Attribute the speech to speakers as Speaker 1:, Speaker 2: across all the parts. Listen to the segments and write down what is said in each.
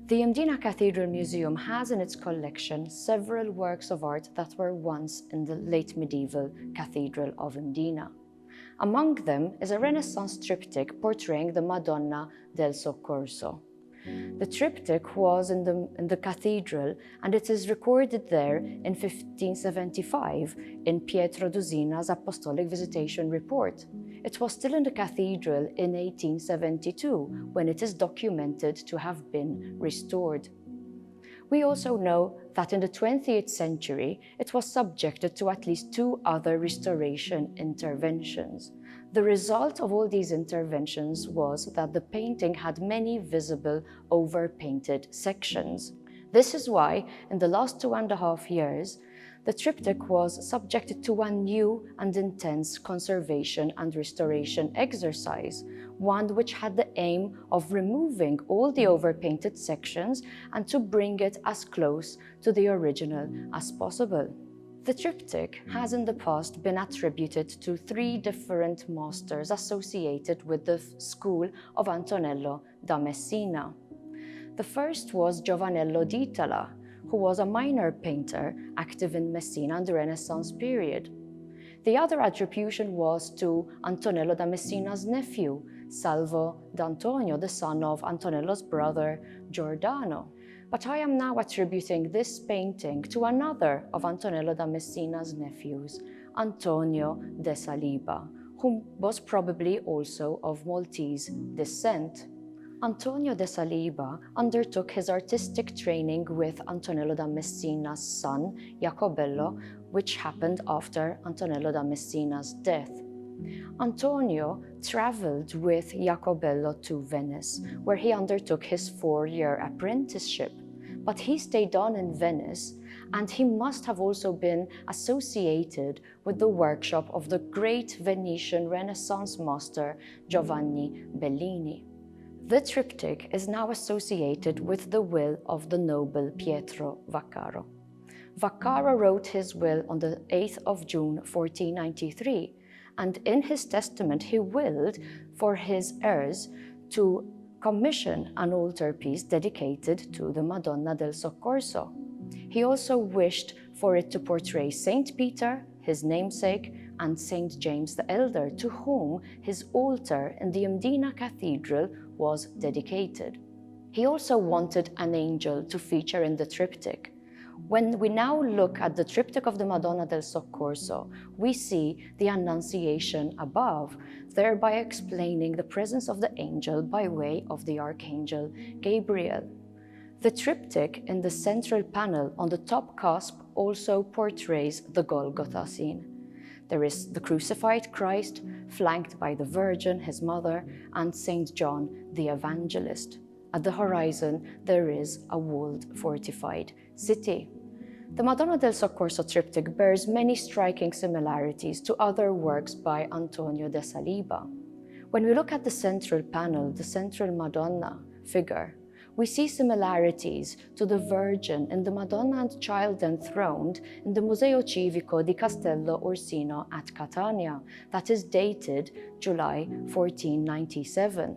Speaker 1: The Mdina Cathedral Museum has in its collection several works of art that were once in the late medieval Cathedral of Mdina. Among them is a Renaissance triptych portraying the Madonna del Soccorso. The triptych was in the cathedral, and it is recorded there in 1575 in Pietro Dusina's Apostolic Visitation Report. It was still in the cathedral in 1872 when it is documented to have been restored. We also know that in the 20th century it was subjected to at least 2 other restoration interventions. The result of all these interventions was that the painting had many visible overpainted sections. This is why, in the last 2.5 years, the triptych was subjected to one new and intense conservation and restoration exercise, one which had the aim of removing all the overpainted sections and to bring it as close to the original as possible. The triptych has in the past been attributed to 3 different masters associated with the school of Antonello da Messina. The first was Giovanello d'Itala, who was a minor painter active in Messina in the Renaissance period. The other attribution was to Antonello da Messina's nephew, Salvo d'Antonio, the son of Antonello's brother Giordano. But I am now attributing this painting to another of Antonello da Messina's nephews, Antonio de Saliba, who was probably also of Maltese descent. Antonio de Saliba undertook his artistic training with Antonello da Messina's son, Jacobello, which happened after Antonello da Messina's death. Antonio traveled with Jacobello to Venice, where he undertook his 4-year apprenticeship. But he stayed on in Venice, and he must have also been associated with the workshop of the great Venetian Renaissance master Giovanni Bellini. The triptych is now associated with the will of the noble Pietro Vaccaro. Vaccaro wrote his will on the 8th of June 1493, and in his testament he willed for his heirs to commission an altarpiece dedicated to the Madonna del Soccorso. He also wished for it to portray Saint Peter, his namesake, and Saint James the Elder, to whom his altar in the Mdina Cathedral was dedicated. He also wanted an angel to feature in the triptych. When we now look at the triptych of the Madonna del Soccorso, we see the Annunciation above, thereby explaining the presence of the angel by way of the Archangel Gabriel. The triptych in the central panel on the top cusp also portrays the Golgotha scene. There is the crucified Christ, flanked by the Virgin, his mother, and Saint John the Evangelist. At the horizon, there is a walled, fortified city. The Madonna del Soccorso triptych bears many striking similarities to other works by Antonio de Saliba. When we look at the central panel, the central Madonna figure, we see similarities to the Virgin in the Madonna and Child enthroned in the Museo Civico di Castello Orsino at Catania, that is dated July 1497.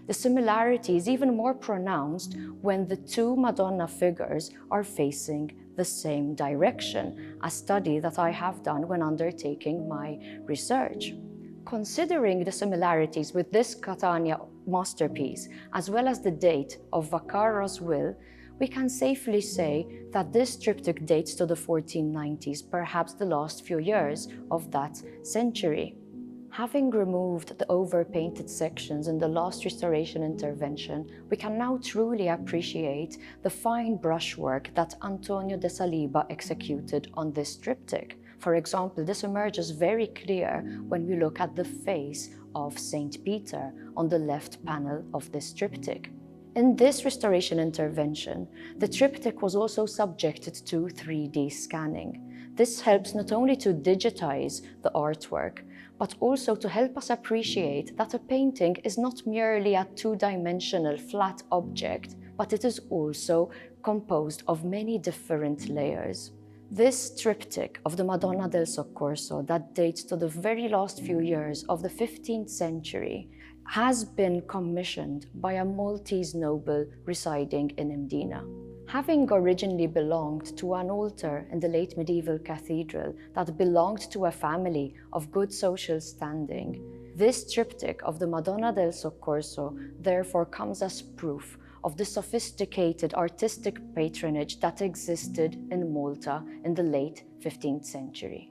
Speaker 1: The similarity is even more pronounced when the 2 Madonna figures are facing the same direction, a study that I have done when undertaking my research. Considering the similarities with this Catania masterpiece, as well as the date of Vaccaro's will, we can safely say that this triptych dates to the 1490s, perhaps the last few years of that century. Having removed the overpainted sections in the last restoration intervention, we can now truly appreciate the fine brushwork that Antonio de Saliba executed on this triptych. For example, this emerges very clear when we look at the face of Saint Peter on the left panel of this triptych. In this restoration intervention, the triptych was also subjected to 3D scanning. This helps not only to digitize the artwork, but also to help us appreciate that a painting is not merely a 2-dimensional flat object, but it is also composed of many different layers. This triptych of the Madonna del Soccorso that dates to the very last few years of the 15th century has been commissioned by a Maltese noble residing in Mdina. Having originally belonged to an altar in the late medieval cathedral that belonged to a family of good social standing, this triptych of the Madonna del Soccorso therefore comes as proof of the sophisticated artistic patronage that existed in Malta in the late 15th century.